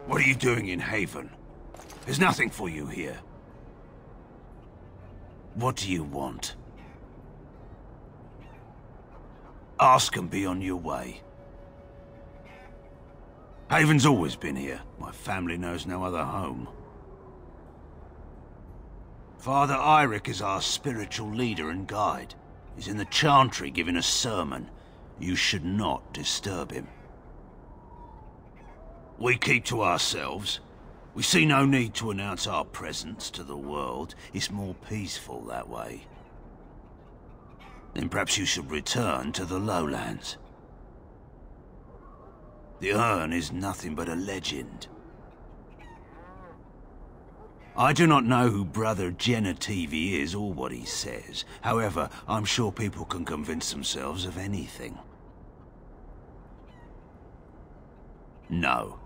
What are you doing in Haven? There's nothing for you here. What do you want? Ask and be on your way. Haven's always been here. My family knows no other home. Father Eirik is our spiritual leader and guide. He's in the chantry giving a sermon. You should not disturb him. We keep to ourselves. We see no need to announce our presence to the world. It's more peaceful that way. Then perhaps you should return to the lowlands. The urn is nothing but a legend. I do not know who Brother Genetivi is or what he says. However, I'm sure people can convince themselves of anything. No.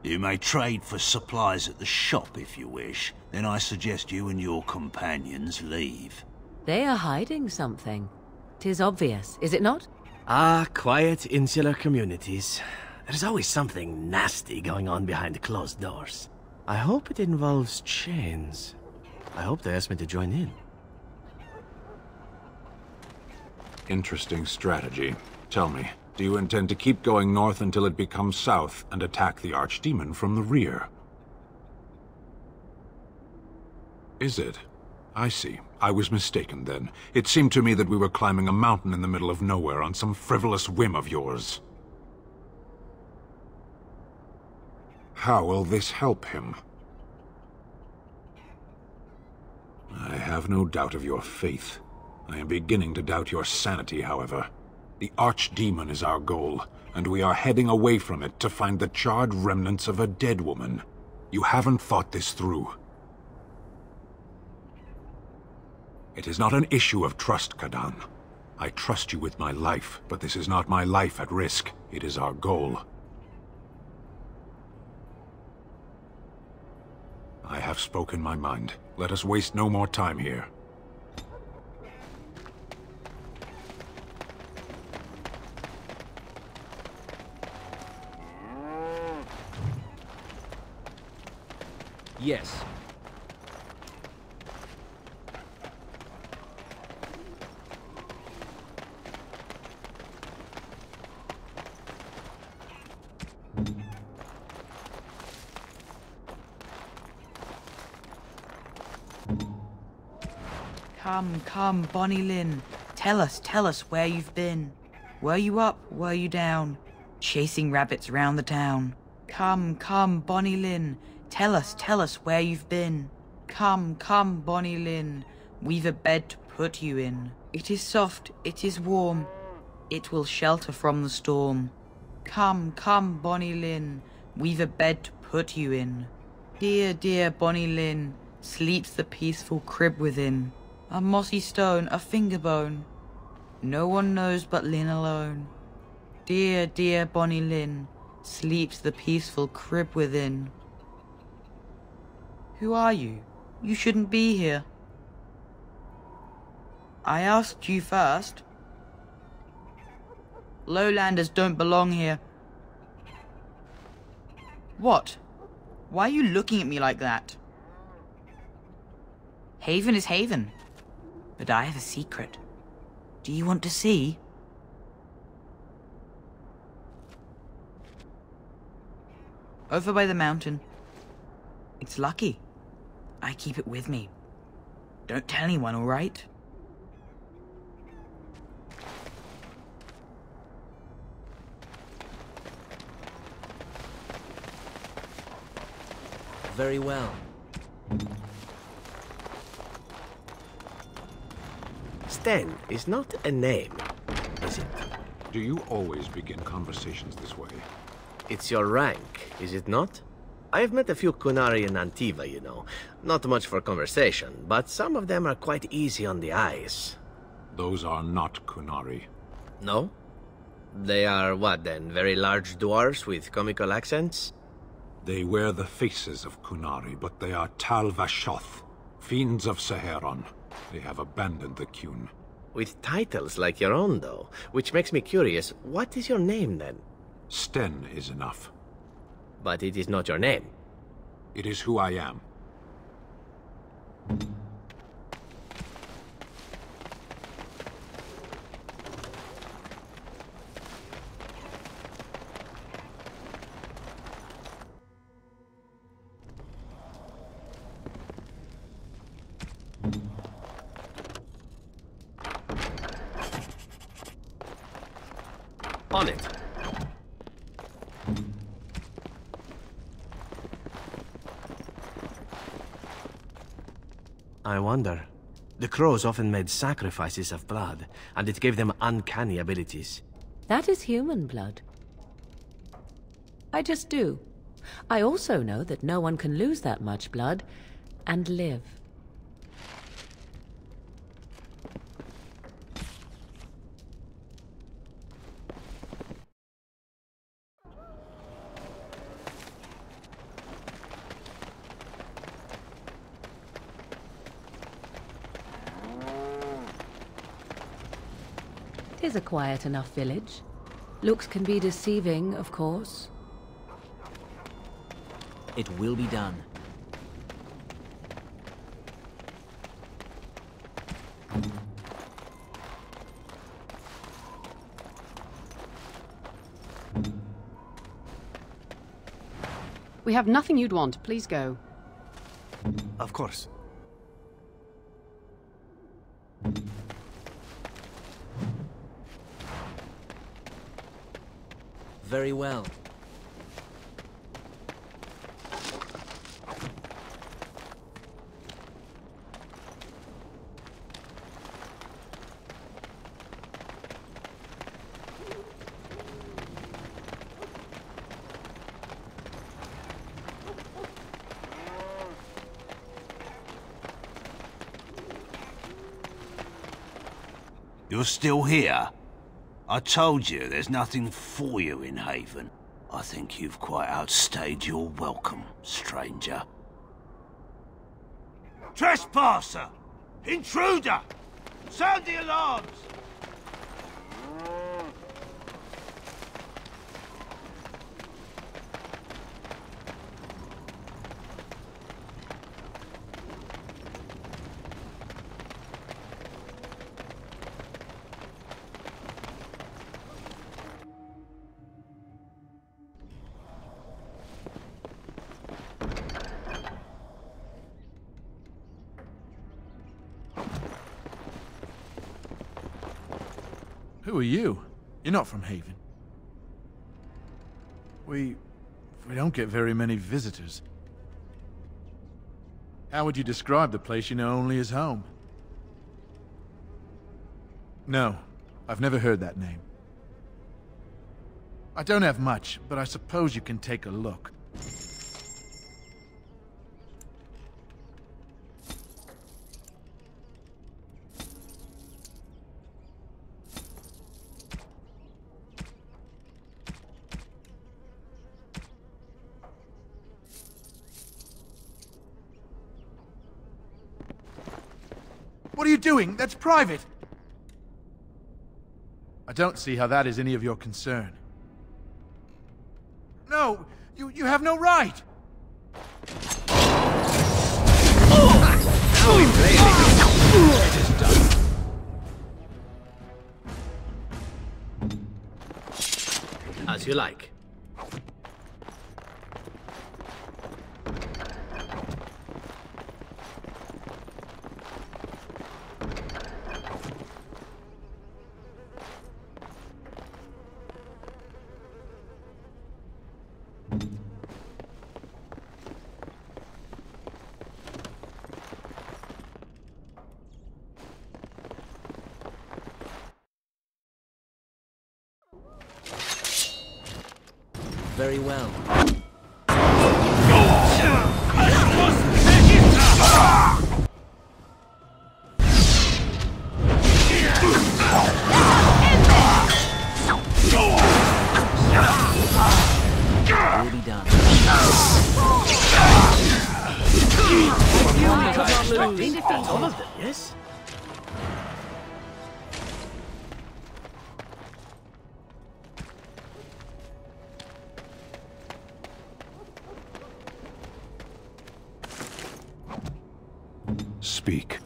You may trade for supplies at the shop if you wish. Then I suggest you and your companions leave. They are hiding something. 'Tis obvious, is it not? Ah, quiet, insular communities. There's always something nasty going on behind closed doors. I hope it involves chains. I hope they ask me to join in. Interesting strategy. Tell me, do you intend to keep going north until it becomes south and attack the Archdemon from the rear? Is it? I see. I was mistaken then. It seemed to me that we were climbing a mountain in the middle of nowhere on some frivolous whim of yours. How will this help him? I have no doubt of your faith. I am beginning to doubt your sanity, however. The Archdemon is our goal, and we are heading away from it to find the charred remnants of a dead woman. You haven't thought this through. It is not an issue of trust, Kadan. I trust you with my life, but this is not my life at risk. It is our goal. I have spoken my mind. Let us waste no more time here. Yes. Come, Bonnie Lynn. Tell us where you've been. Were you up, were you down? Chasing rabbits round the town. Come, Bonnie Lynn. Tell us where you've been. Come, Bonnie Lynn. We've a bed to put you in. It is soft, it is warm. It will shelter from the storm. Come, Bonnie Lynn. We've a bed to put you in. Dear Bonnie Lynn. Sleeps the peaceful crib within. A mossy stone, a finger bone. No one knows but Lynn alone. Dear Bonnie Lynn. Sleeps the peaceful crib within. Who are you? You shouldn't be here. I asked you first. Lowlanders don't belong here. What? Why are you looking at me like that? Haven is Haven. But I have a secret. Do you want to see? Over by the mountain. It's lucky. I keep it with me. Don't tell anyone, all right? Very well. Sten is not a name, is it? Do you always begin conversations this way? It's your rank, is it not? I have met a few Kunari in Antiva, you know. Not much for conversation, but some of them are quite easy on the eyes. Those are not Kunari. No? They are what then? Very large dwarves with comical accents? They wear the faces of Kunari, but they are Tal Vashoth, fiends of Saheron. They have abandoned the Qun. With titles like your own, though. Which makes me curious, what is your name, then? Sten is enough. But it is not your name. It is who I am. On it. I wonder. The crows often made sacrifices of blood, and it gave them uncanny abilities. That is human blood. I just do. I also know that no one can lose that much blood and live. It is a quiet enough village. Looks can be deceiving, of course. It will be done. We have nothing you'd want. Please go. Of course. Very well. You're still here? I told you there's nothing for you in Haven. I think you've quite outstayed your welcome, stranger. Trespasser! Intruder! Sound the alarms! Who are you? You're not from Haven. We don't get very many visitors. How would you describe the place you know only as home? No, I've never heard that name. I don't have much, but I suppose you can take a look. What are you doing? That's private! I don't see how that is any of your concern. No! You have no right! Now we play it. It is done. As you like. Very well. Will be done. All of them, yes? speak.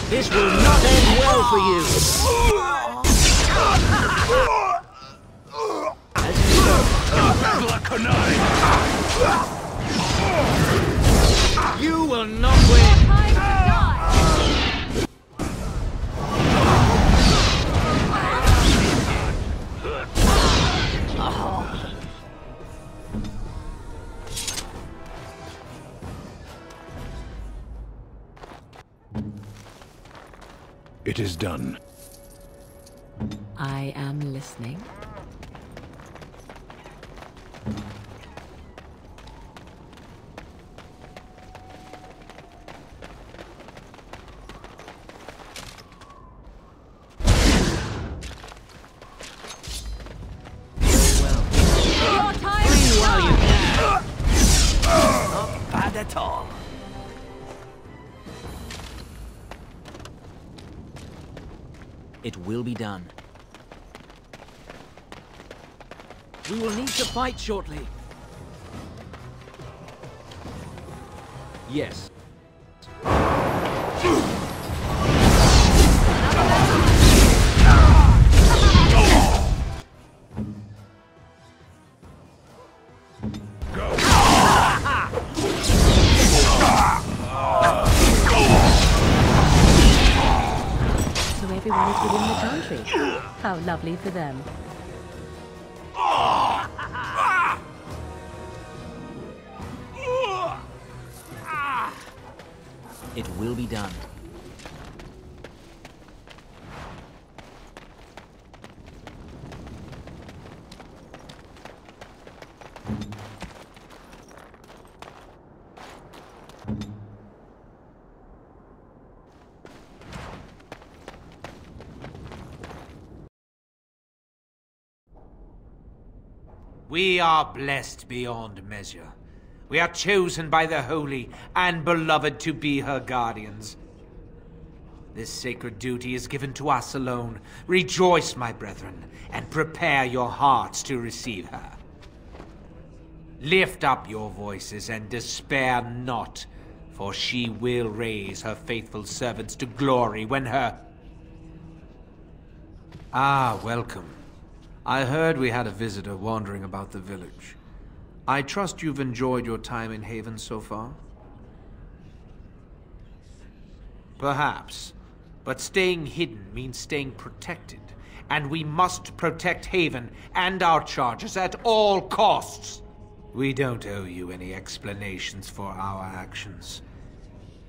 This will not end well for you. You will not win. It is done. I am listening. Not bad at all. It will be done. We will need to fight shortly. Yes. So everyone is within the country. How lovely for them. It will be done. We are blessed beyond measure. We are chosen by the holy and beloved to be her guardians. This sacred duty is given to us alone. Rejoice, my brethren, and prepare your hearts to receive her. Lift up your voices and despair not, for she will raise her faithful servants to glory when her... Ah, welcome. I heard we had a visitor wandering about the village. I trust you've enjoyed your time in Haven so far? Perhaps. But staying hidden means staying protected. And we must protect Haven and our charges at all costs. We don't owe you any explanations for our actions.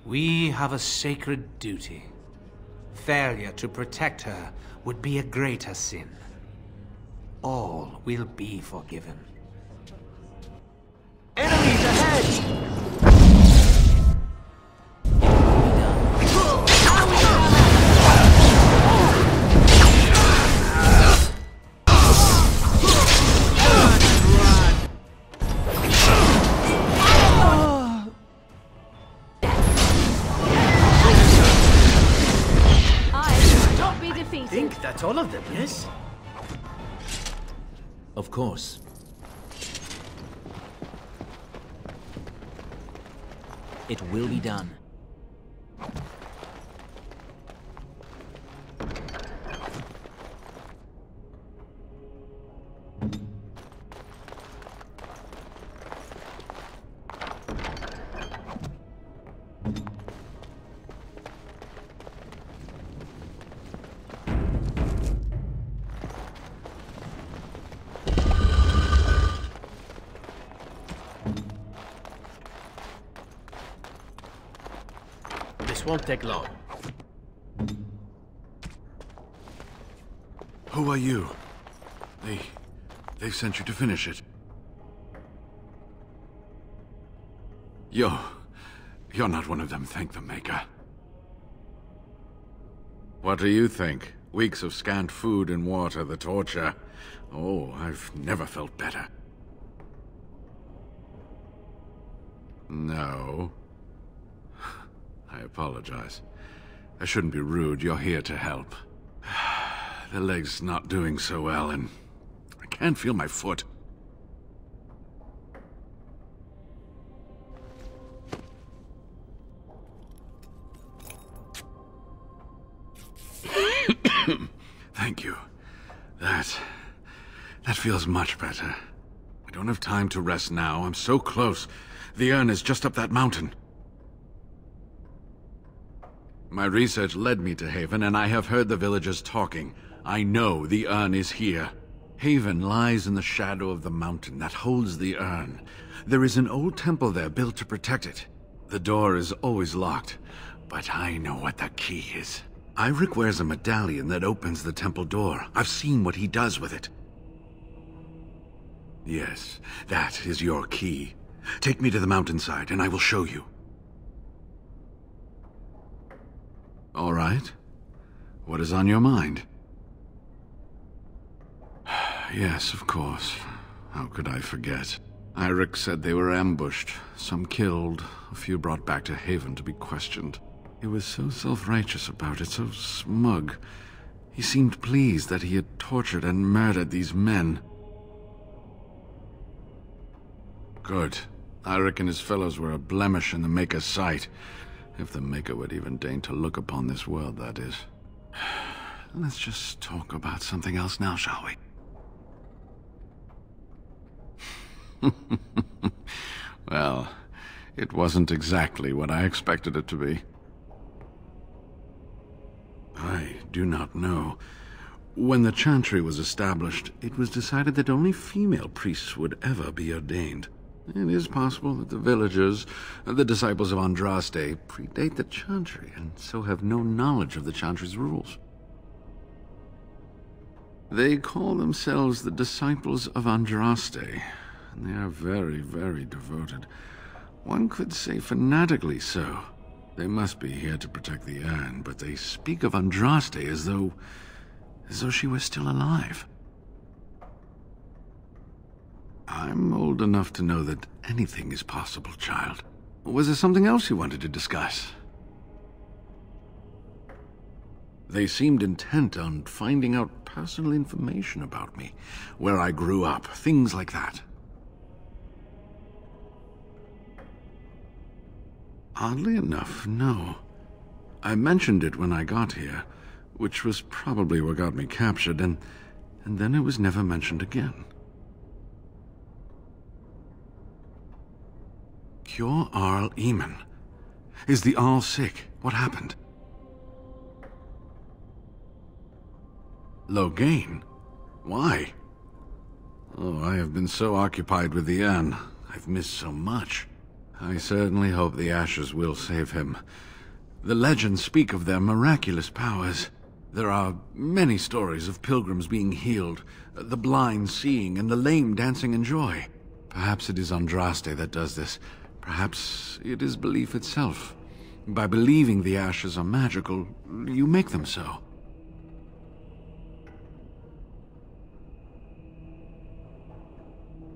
We have a sacred duty. Failure to protect her would be a greater sin. All will be forgiven. Enemies ahead! I think that's all of them, yes? Of course. It will be done. Won't take long. Who are you? They've sent you to finish it. You're not one of them, thank the Maker. What do you think? Weeks of scant food and water, the torture. Oh, I've never felt better. No. I apologize. I shouldn't be rude. You're here to help. The leg's not doing so well, and I can't feel my foot. Thank you. That feels much better. I don't have time to rest now. I'm so close. The urn is just up that mountain. My research led me to Haven, and I have heard the villagers talking. I know the urn is here. Haven lies in the shadow of the mountain that holds the urn. There is an old temple there built to protect it. The door is always locked, but I know what the key is. Eirik wears a medallion that opens the temple door. I've seen what he does with it. Yes, that is your key. Take me to the mountainside, and I will show you. All right. What is on your mind? Yes, of course. How could I forget? Eirik said they were ambushed, some killed, a few brought back to Haven to be questioned. He was so self-righteous about it, so smug. He seemed pleased that he had tortured and murdered these men. Good. Eirik and his fellows were a blemish in the Maker's sight. If the Maker would even deign to look upon this world, that is. Let's just talk about something else now, shall we? Well, it wasn't exactly what I expected it to be. I do not know. When the Chantry was established, it was decided that only female priests would ever be ordained. It is possible that the villagers, the disciples of Andraste, predate the Chantry, and so have no knowledge of the Chantry's rules. They call themselves the disciples of Andraste, and they are very, very devoted. One could say fanatically so. They must be here to protect the urn, but they speak of Andraste as though she were still alive. I'm old enough to know that anything is possible, child. Was there something else you wanted to discuss? They seemed intent on finding out personal information about me, where I grew up, things like that. Oddly enough, no. I mentioned it when I got here, which was probably what got me captured, and then it was never mentioned again. Cure Arl Eamon. Is the Arl sick? What happened? Loghain? Why? Oh, I have been so occupied with the urn. I've missed so much. I certainly hope the ashes will save him. The legends speak of their miraculous powers. There are many stories of pilgrims being healed, the blind seeing, and the lame dancing in joy. Perhaps it is Andraste that does this. Perhaps it is belief itself. By believing the ashes are magical, you make them so.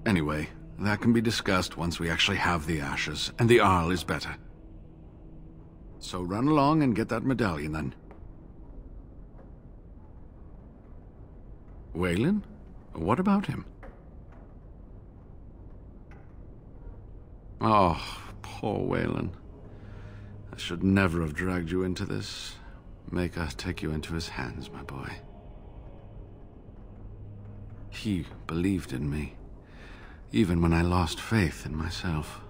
Anyway, that can be discussed once we actually have the ashes, and the Arl is better. So run along and get that medallion, then. Waylon? What about him? Oh, poor Waylon. I should never have dragged you into this. Maker take you into his hands, my boy. He believed in me, even when I lost faith in myself.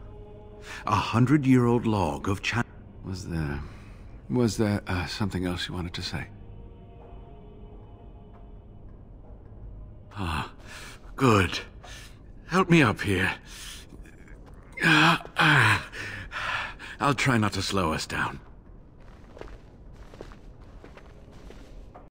100-year-old log of chat. Was there something else you wanted to say? Ah, good. Help me up here. I'll try not to slow us down.